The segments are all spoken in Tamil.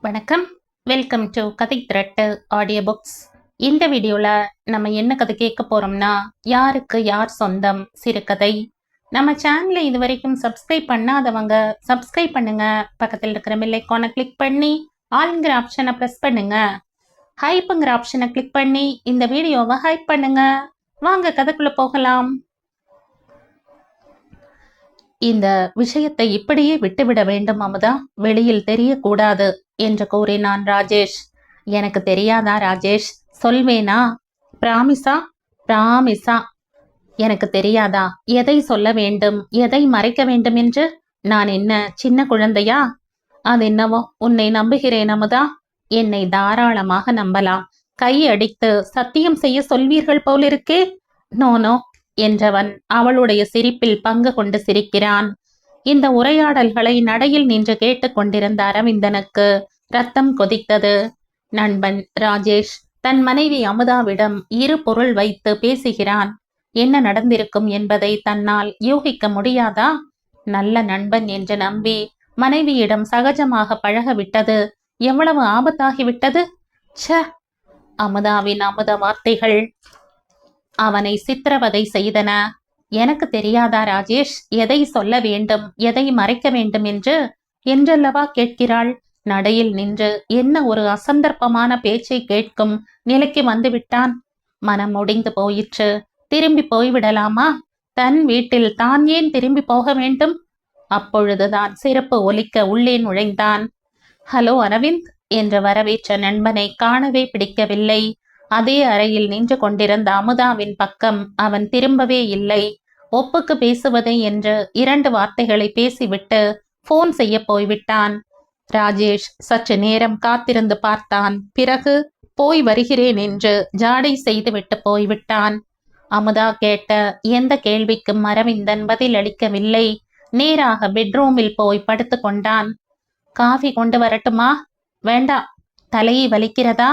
வணக்கம். வெல்கம் டு கதை திரட்டு ஆடியோ புக்ஸ். இந்த வீடியோவில் நம்ம என்ன கதை கேட்க போகிறோம்னா, யாருக்கு யார் சொந்தம் சிறுகதை. நம்ம சேனலை இது வரைக்கும் சப்ஸ்கிரைப் பண்ணாதவங்க சப்ஸ்கிரைப் பண்ணுங்க. பக்கத்தில் இருக்கிற பெல் ஐகானை கிளிக் பண்ணி ஆல்ங்கிற ஆப்ஷனை ப்ரெஸ் பண்ணுங்க. ஹைப்புங்கிற ஆப்ஷனை கிளிக் பண்ணி இந்த வீடியோவை ஹைப் பண்ணுங்க. வாங்க கதைக்குள்ள போகலாம். இந்த விஷயத்தை இப்படியே விட்டுவிட வேண்டும் அமுதா, வெளியில் தெரியக்கூடாது என்று கூறினான் ராஜேஷ். எனக்கு தெரியாதா ராஜேஷ், சொல்வேனா? பிராமிஸா? பிராமிஸா? எனக்கு தெரியாதா எதை சொல்ல வேண்டும், எதை மறைக்க வேண்டும் என்று? நான் என்ன சின்ன குழந்தையா? அது என்னவோ உன்னை நம்புகிறேன் அமுதா. என்னை தாராளமாக நம்பலாம். கையடித்து சத்தியம் செய்ய சொல்வீர்கள் போலிருக்கே. நோ நோ என்றவன் அவளுடைய சிரிப்பில் பங்கு கொண்டு சிரிக்கிறான். இந்த உரையாடல்களை நடையில் நின்று கேட்டுக்கொண்டிருந்த அரவிந்தனுக்கு ரத்தம் கொதித்தது. நண்பன் ராஜேஷ் தன் மனைவி அமுதாவிடம் இரு பொருள் வைத்து பேசுகிறான். என்ன நடந்திருக்கும் என்பதை தன்னால் யூகிக்க முடியாதா? நல்ல நண்பன் என்று நம்பி மனைவியிடம் சகஜமாக பழகவிட்டது எவ்வளவு ஆபத்தாகிவிட்டது. ச்ச! அமுதாவின் அமுத வார்த்தைகள் அவனை சித்திரவதை செய்தன. எனக்கு தெரியாதா ராஜேஷ், எதை சொல்ல வேண்டும், எதை மறைக்க வேண்டும் என்றல்லவா கேட்கிறாள். நடையில் நின்று என்ன ஒரு அசந்தர்ப்பமான பேச்சை கேட்கும் நிலைக்கு வந்துவிட்டான். மனம் முடிந்து போயிற்று. திரும்பி போய்விடலாமா? தன் வீட்டில் தான் ஏன் திரும்பி போக வேண்டும்? அப்பொழுதுதான் சிறப்பு ஒலிக்க உள்ளே நுழைந்தான். ஹலோ அரவிந்த் என்று வரவேற்ற நண்பனை காணவே பிடிக்கவில்லை. அதே அறையில் நின்று கொண்டிருந்த அமுதாவின் பக்கம் அவன் திரும்பவே இல்லை. ஒப்புக்கு பேசுவது என்று 2 வார்த்தைகளை பேசிவிட்டு போன் செய்ய போய்விட்டான். ராஜேஷ் சற்று நேரம் காத்திருந்து பார்த்தான். பிறகு போய் வருகிறேன் என்று ஜாடை செய்துவிட்டு போய்விட்டான். அமுதா கேட்ட எந்த கேள்விக்கும் அரவிந்தன் பதில் அளிக்கவில்லை. நேராக பெட்ரூமில் போய் படுத்து கொண்டான். காஃபி கொண்டு வரட்டுமா? வேண்டாம். தலையை வலிக்கிறதா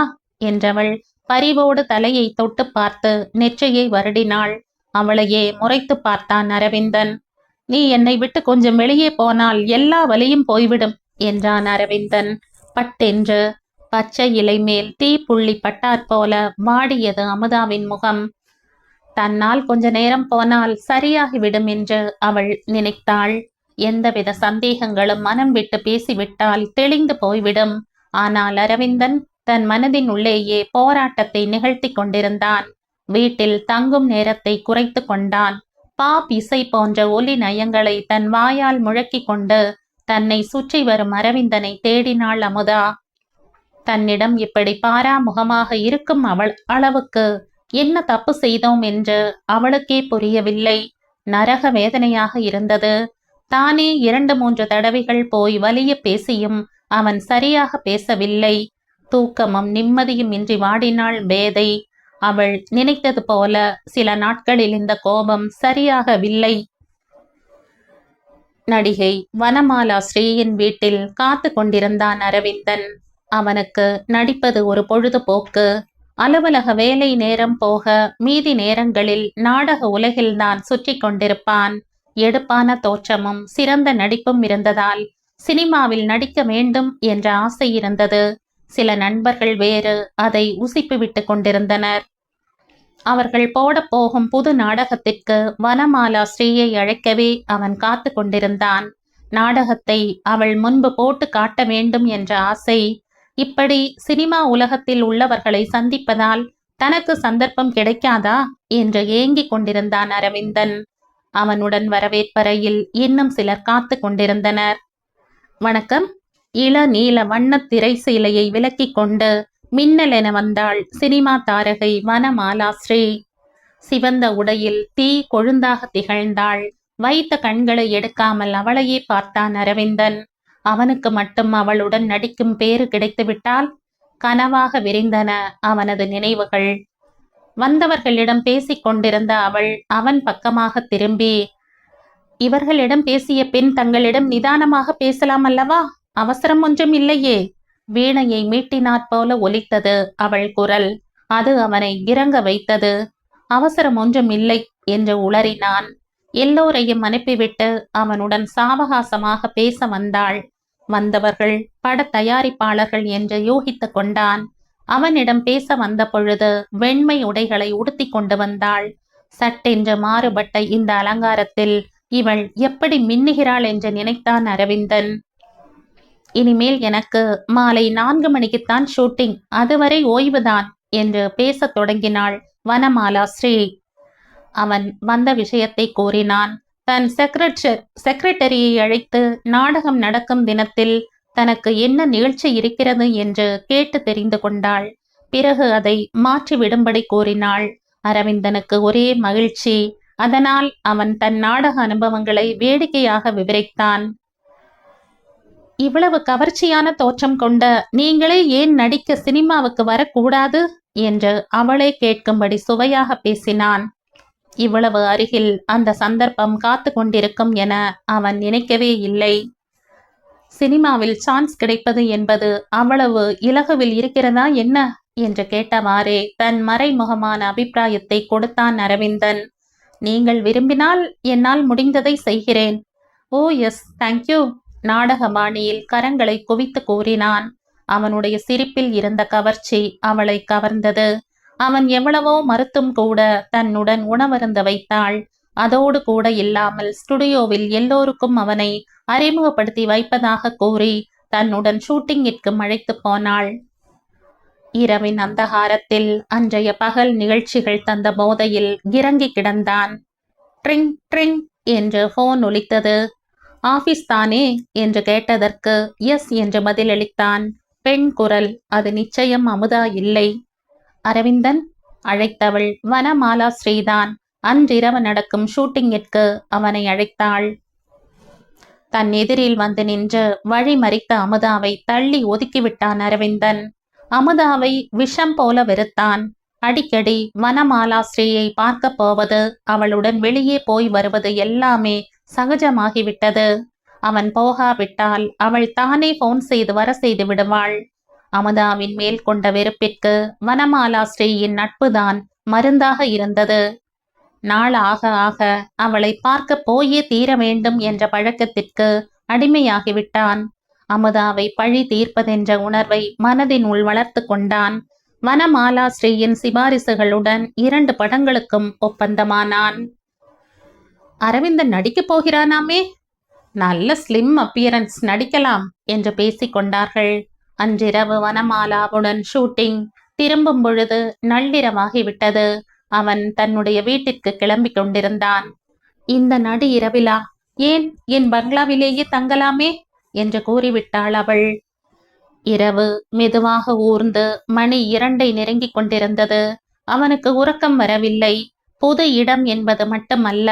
என்றவள் பரிவோடு தலையை தொட்டு பார்த்து நெற்றியை வருடினாள். அவளையே முறைத்து பார்த்தான் அரவிந்தன். நீ என்னை விட்டு கொஞ்சம் வெளியே போனால் எல்லா வலியும் போய்விடும் என்றான் அரவிந்தன். பட்டென்று பச்சை இலை மேல் தீப்புள்ளி பட்டாற்போல வாடியது அமுதாவின் முகம். தன்னால் கொஞ்ச நேரம் போனால் சரியாகிவிடும் என்று அவள் நினைத்தாள். எந்தவித சந்தேகங்களும் மனம் விட்டு பேசிவிட்டால் தெளிந்து போய்விடும். ஆனால் அரவிந்தன் தன் மனதின் உள்ளேயே போராட்டத்தை நிகழ்த்தி கொண்டிருந்தான். வீட்டில் தங்கும் நேரத்தை குறைத்து கொண்டான். பாப் இசை போன்ற ஒலி நயங்களை தன் வாயால் முழக்கி கொண்டு தன்னை சுற்றி வரும் அரவிந்தனை தேடினாள் அமுதா. தன்னிடம் இப்படி பாராமுகமாக இருக்கும் அவள் அளவுக்கு என்ன தப்பு செய்தோம் என்று அவளுக்கே புரியவில்லை. நரக வேதனையாக இருந்தது. தானே 2-3 தடவைகள் போய் வலிய பேசியும் அவன் சரியாக பேசவில்லை. தூக்கமும் நிம்மதியும் இன்றி வாடினாள் பேதை. அவள் நினைத்தது போல சில நாட்களில் இந்த கோபம் சரியாகவில்லை. நடிகை வனமாலா ஸ்ரீயின் வீட்டில் காத்து கொண்டிருந்தான் அரவிந்தன். அவனுக்கு நடிப்பது ஒரு பொழுதுபோக்கு. அலுவலக வேலை நேரம் போக மீதி நேரங்களில் நாடக உலகில்தான் சுற்றி கொண்டிருப்பான். எடுப்பான தோற்றமும் சிறந்த நடிப்பும் இருந்ததால் சினிமாவில் நடிக்க வேண்டும் என்ற ஆசை இருந்தது. சில நண்பர்கள் வேறு அதை உசிப்பு விட்டு கொண்டிருந்தனர். அவர்கள் போட போகும் புது நாடகத்திற்கு வனமாலா ஸ்ரீயை அழைக்கவே அவன் காத்து கொண்டிருந்தான். நாடகத்தை அவள் முன்பு போட்டு காட்ட வேண்டும் என்ற ஆசை. இப்படி சினிமா உலகத்தில் உள்ளவர்களை சந்திப்பதால் தனக்கு சந்தர்ப்பம் கிடைக்காதா என்று ஏங்கிக் கொண்டிருந்தான் அரவிந்தன். அவனுடன் வரவேற்பறையில் இன்னும் சிலர் காத்து கொண்டிருந்தனர். வணக்கம். இள நீல வண்ண திரை சீலையை விலக்கிக் கொண்டு மின்னல் என வந்தாள் சினிமா தாரகை வனமாலா ஸ்ரீ. சிவந்த உடையில் தீ கொழுந்தாக திகழ்ந்தாள். வைத்த கண்களை எடுக்காமல் அவளையே பார்த்தான் அரவிந்தன். அவனுக்கு மட்டும் அவளுடன் நடிக்கும் பேறு கிடைத்துவிட்டால் கனவாக விரிந்தன அவனது நினைவுகள். வந்தவர்களிடம் பேசிக் கொண்டிருந்த அவள் அவன் பக்கமாக திரும்பி, இவர்களிடம் பேசிய பின் தங்களிடம் நிதானமாக பேசலாம் அல்லவா? அவசரம் ஒன்றும் இல்லையே. வீணையை மீட்டினாற் போல ஒலித்தது அவள் குரல். அது அவனை இறங்க வைத்தது. அவசரம் ஒன்றும் இல்லை என்று உளறினான். எல்லோரையும் அனுப்பிவிட்டு அவனுடன் சாவகாசமாக பேச வந்தாள். வந்தவர்கள் பட தயாரிப்பாளர்கள் என்று யூகித்து கொண்டான். அவனிடம் பேச வந்த பொழுது வெண்மை உடைகளை உடுத்தி கொண்டு வந்தாள். சட்டென்று மாறுபட்ட இந்த அலங்காரத்தில் இவள் எப்படி மின்னுகிறாள் என்று நினைத்தான் அரவிந்தன். இனிமேல் எனக்கு மாலை 4 மணிக்குத்தான் ஷூட்டிங், அதுவரை ஓய்வுதான் என்று பேசத் தொடங்கினாள் வனமாலா ஸ்ரீ. அவன் வந்த விஷயத்தை கூறினான். தன் செக்ரட்டரியை அழைத்து நாடகம் நடக்கும் தினத்தில் தனக்கு என்ன நிகழ்ச்சி இருக்கிறது என்று கேட்டு தெரிந்து கொண்டாள். பிறகு அதை மாற்றிவிடும்படி கூறினாள். அரவிந்தனுக்கு ஒரே மகிழ்ச்சி. அதனால் அவன் தன் நாடக அனுபவங்களை வேடிக்கையாக விவரித்தான். இவ்வளவு கவர்ச்சியான தோற்றம் கொண்ட நீங்களே ஏன் நடிக்க சினிமாவுக்கு வரக்கூடாது என்று அவளே கேட்கும்படி சுவையாக பேசினான். இவ்வளவு அருகில் அந்த சந்தர்ப்பம் காத்து கொண்டிருக்கும் என அவன் நினைக்கவே இல்லை. சினிமாவில் சான்ஸ் கிடைப்பது என்பது அவ்வளவு இலகுவில் இருக்கிறதா என்ன என்று கேட்டவாறே தன் மறைமுகமான அபிப்பிராயத்தை கொடுத்தான் அரவிந்தன். நீங்கள் விரும்பினால் என்னால் முடிந்ததை செய்கிறேன். ஓ எஸ், தேங்க்யூ. நாடக பாணியில் கரங்களை குவித்து கூறினான். அவனுடைய சிரிப்பில் இருந்த கவர்ச்சி அவளை கவர்ந்தது. அவன் எவ்வளவோ மறுத்தும் கூட தன்னுடன் உணவருந்த வைத்தாள். அதோடு கூட இல்லாமல் ஸ்டுடியோவில் எல்லோருக்கும் அவனை அறிமுகப்படுத்தி வைப்பதாக கூறி தன்னுடன் ஷூட்டிங்கிற்கு அழைத்து போனாள். இரவின் அந்தகாரத்தில் அன்றைய பகல் நிகழ்ச்சிகள் தந்த போதையில் இறங்கி கிடந்தான். ட்ரிங் ட்ரிங் என்று போன் ஒலித்தது. ஆபீஸ் தானே என்று கேட்டதற்கு எஸ் என்று பதிலளித்தான். பெண் குரல். அது நிச்சயம் அமுதா இல்லை. அரவிந்தன்? அழைத்தவள் வனமாலா ஸ்ரீதான். அன்றிரவு நடக்கும் ஷூட்டிங்கிற்கு அவனை அழைத்தாள். தன் எதிரில் வந்து நின்று வழிமறித்த அமுதாவை தள்ளி ஒதுக்கிவிட்டான் அரவிந்தன். அமுதாவை விஷம் போல வெறுத்தான். அடிக்கடி வனமாலா ஸ்ரீயை பார்க்க போவது, அவளுடன் வெளியே போய் வருவது எல்லாமே சகஜமாகிவிட்டது. அவன் போகாவிட்டால் அவள் தானே போன் செய்து வர செய்து விடுவாள். அமுதாவின் மேல் கொண்ட வெறுப்பிற்கு வனமாலா ஸ்ரீயின் நட்புதான் மருந்தாக இருந்தது. நாள் ஆக ஆக அவளை பார்க்க போயே தீர வேண்டும் என்ற பழக்கத்திற்கு அடிமையாகிவிட்டான். அமுதாவை பழி தீர்ப்பதென்ற உணர்வை மனதின் உள் வளர்த்து கொண்டான். வனமாலா ஸ்ரீயின் சிபாரிசுகளுடன் 2 படங்களுக்கும் ஒப்பந்தமானான். அரவிந்தன் நடிக்கப் போகிறானாமே, நல்ல ஸ்லிம் அப்பியரன்ஸ், நடிக்கலாம் என்று பேசிக்கொண்டார்கள். அன்றிரவு வனமாலாவுடன் ஷூட்டிங். திரும்பும் பொழுது நள்ளிரவாகிவிட்டது. அவன் தன்னுடைய வீட்டிற்கு கிளம்பி கொண்டிருந்தான். இந்த நடு இரவிலா? ஏன், என் பங்களாவிலேயே தங்கலாமே என்று கூறிவிட்டாள் அவள். இரவு மெதுவாக ஊர்ந்து மணி 2 நெருங்கிக் கொண்டிருந்தது. அவனுக்கு உறக்கம் வரவில்லை. புது இடம் என்பது மட்டுமல்ல,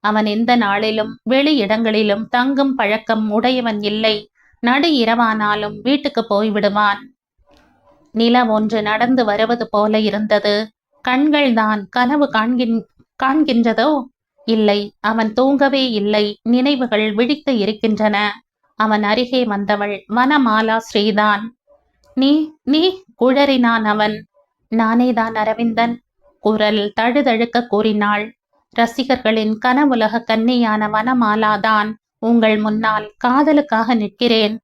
அவன் எந்த நாளிலும் வெளி இடங்களிலும் தங்கும் பழக்கம் உடையவன் இல்லை. நடு இரவானாலும் வீட்டுக்கு போய்விடுவான். நிலம் ஒன்று நடந்து வருவது போல இருந்தது. கண்கள் தான் கனவு காண்கின்றதோ? இல்லை, அவன் தூங்கவே இல்லை. நினைவுகள் விழித்து இருக்கின்றன. அவன் அருகே வந்தவள் வனமாலா ஸ்ரீதான். நீ நீ குழறினான் அவன். நானேதான் அரவிந்தன். குரல் தழுதழுக்க கூறினாள். ரசிகர்களின் கனவுலக கன்னியான வனமாலாதான் உங்கள் முன்னால் காதலுக்காக நிற்கிறேன்.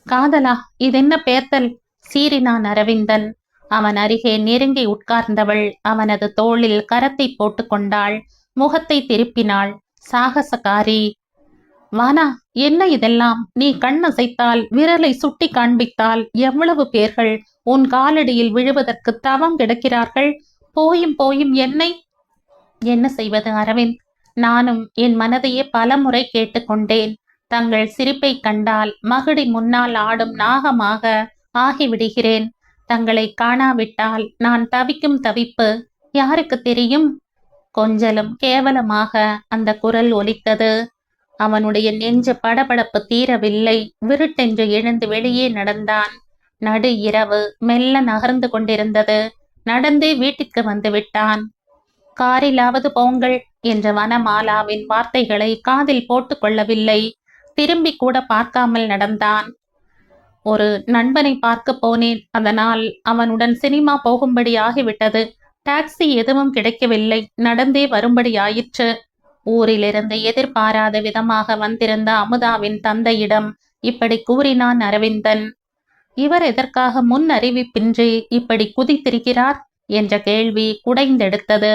காதலா? இதென்ன பேர்த்தல்? சீறினான் அரவிந்தன். அவன் அருகே நெருங்கி உட்கார்ந்தவள் அவனது தோளில் கரத்தை போட்டு கொண்டாள். முகத்தை திருப்பினாள். சாகசக்காரி. வானா, என்ன இதெல்லாம்? நீ கண்ணசைத்தால், விரலை சுட்டி காண்பித்தால் எவ்வளவு பேர்கள் உன் காலடியில் விழுவதற்கு தவம் கிடக்கிறார்கள். போயும் போயும் என்னை என்ன செய்வது அரவிந்த்? நானும் என் மனதையே பல முறை கேட்டுக்கொண்டேன். தங்கள் சிரிப்பை கண்டால் மகுடி முன்னால் ஆடும் நாகமாக ஆகிவிடுகிறேன். தங்களை காணாவிட்டால் நான் தவிக்கும் தவிப்பு யாருக்கு தெரியும்? கொஞ்சலும் கேவலமாக அந்த குரல் ஒலித்தது. அவனுடைய நெஞ்சு படபடப்பு தீரவில்லை. விருட்டென்று எழுந்து வெளியே நடந்தான். நடு இரவு மெல்ல நகர்ந்து கொண்டிருந்தது. நடந்தே வீட்டிற்கு வந்து விட்டான். காரிலாவது போங்கள் என்ற வனமாலாவின் வார்த்தைகளை காதில் போட்டு கொள்ளவில்லை. திரும்பி கூட பார்க்காமல் நடந்தான். ஒரு நண்பனை பார்க்க போனேன். அதனால் அவனுடன் சினிமா போகும்படி ஆகிவிட்டது. டாக்ஸி எதுவும் கிடைக்கவில்லை. நடந்தே வரும்படி ஆயிற்று. ஊரிலிருந்து எதிர்பாராத விதமாக வந்திருந்த அமுதாவின் தந்தையிடம் இப்படி கூறினான் அரவிந்தன். இவர் எதற்காக முன் அறிவிப்பின்றி இப்படி குதித்திருக்கிறார் என்ற கேள்வி குடைந்தெடுத்தது.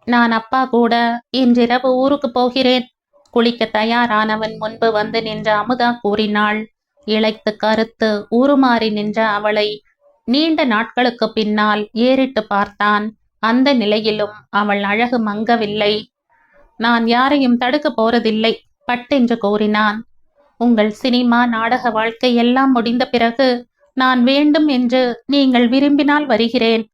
நான் அப்பா கூட இன்றிரவு ஊருக்கு போகிறேன். குளிக்க தயாரானவன் முன்பு வந்து நின்ற அமுதா கூறினாள். இளைத்து கருத்து உருமாறி நின்ற அவளை நீண்ட நாட்களுக்கு பின்னால் ஏறிட்டு பார்த்தான். அந்த நிலையிலும் அவள் அழகு மங்கவில்லை. நான் யாரையும் தடுக்க போறதில்லை பட்டென்று கூறினான். உங்கள் சினிமா நாடக வாழ்க்கை எல்லாம் முடிந்த பிறகு நான் வேண்டும் என்று நீங்கள் விரும்பினால் வருகிறேன்.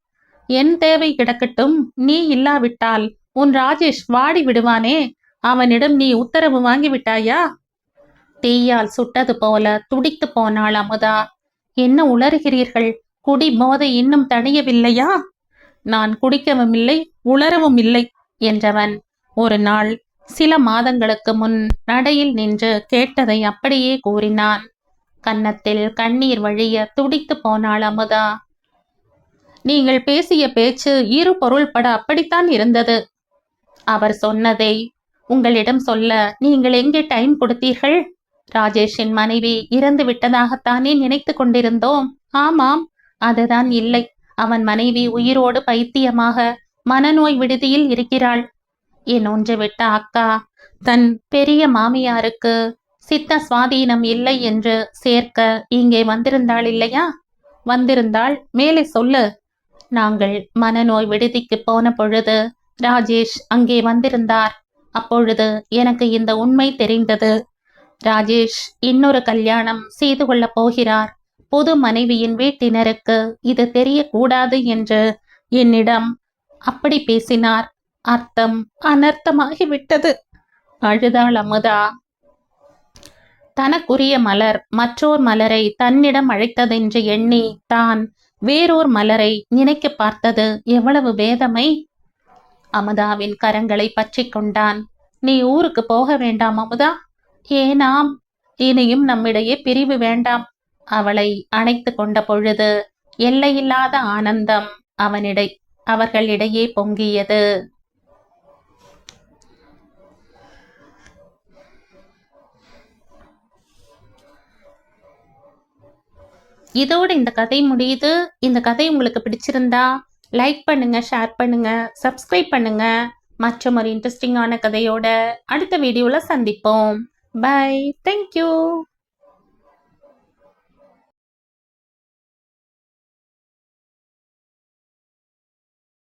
என் தேவை கிடக்கட்டும். நீ இல்லாவிட்டால் உன் ராஜேஷ் வாடி விடுவானே, அவனிடம் நீ உத்தரவு வாங்கிவிட்டாயா? தீயால் சுட்டது போல துடித்து போனாள் அமுதா. என்ன உளறுகிறீர்கள்? குடி போதை இன்னும் தணியவில்லையா? நான் குடிக்கவும் இல்லை உளரவும் இல்லை என்றவன் ஒரு நாள் சில மாதங்களுக்கு முன் நடையில் நின்று கேட்டதை அப்படியே கூறினான். கன்னத்தில் கண்ணீர் வழிய துடித்து போனாள் அமுதா. நீங்கள் பேசிய பேச்சு இரு பொருள்பட அப்படித்தான் இருந்தது. அவர் சொன்னதை உங்களிடம் சொல்ல நீங்கள் எங்கே டைம் கொடுத்தீர்கள்? ராஜேஷின் மனைவி இறந்து விட்டதாகத்தானே நினைத்து கொண்டிருந்தோம். ஆமாம், அதுதான் இல்லை. அவன் மனைவி உயிரோடு பைத்தியமாக மனநோய் விடுதியில் இருக்கிறாள். என் ஒன்று விட்ட அக்கா தன் பெரிய மாமியாருக்கு சித்த சுவாதீனம் இல்லை என்று சேர்க்க இங்கே வந்திருந்தாள் இல்லையா? வந்திருந்தாள். மேலே சொல்லு. நாங்கள் மனநோய் விடுதிக்கு போன பொழுது ராஜேஷ் அங்கே வந்திருந்தார். அப்பொழுது எனக்கு இந்த உண்மை தெரிந்தது. ராஜேஷ் இன்னொரு கல்யாணம் செய்து கொள்ளப் போகிறார். புது மனைவியின் வீட்டினருக்கு இது தெரியக்கூடாது என்று என்னிடம் அப்படி பேசினார். அர்த்தம் அனர்த்தமாகிவிட்டது. அழுதாள் அமுதா. தனக்குரிய மலர் மற்றோர் மலரை தன்னிடம் அழைத்ததென்று எண்ணி தான் வேறோர் மலரை நினைக்க பார்த்தது எவ்வளவு வேதமை! அமுதாவின் கரங்களை பற்றி கொண்டான். நீ ஊருக்கு போக வேண்டாம் அமுதா. ஏனாம்? இனியும் நம்மிடையே பிரிவு வேண்டாம். அவளை அணைத்து கொண்ட பொழுது எல்லையில்லாத ஆனந்தம் அவர்களிடையே பொங்கியது. இதோடு இந்த கதை முடியுது. இந்த கதை உங்களுக்கு பிடிச்சிருந்தா லைக் பண்ணுங்க, ஷேர் பண்ணுங்க, சப்ஸ்கிரைப் பண்ணுங்க. மற்றும் ஒரு இன்ட்ரெஸ்டிங்கான கதையோட அடுத்த வீடியோல சந்திப்போம். பை. தேங்க்யூ.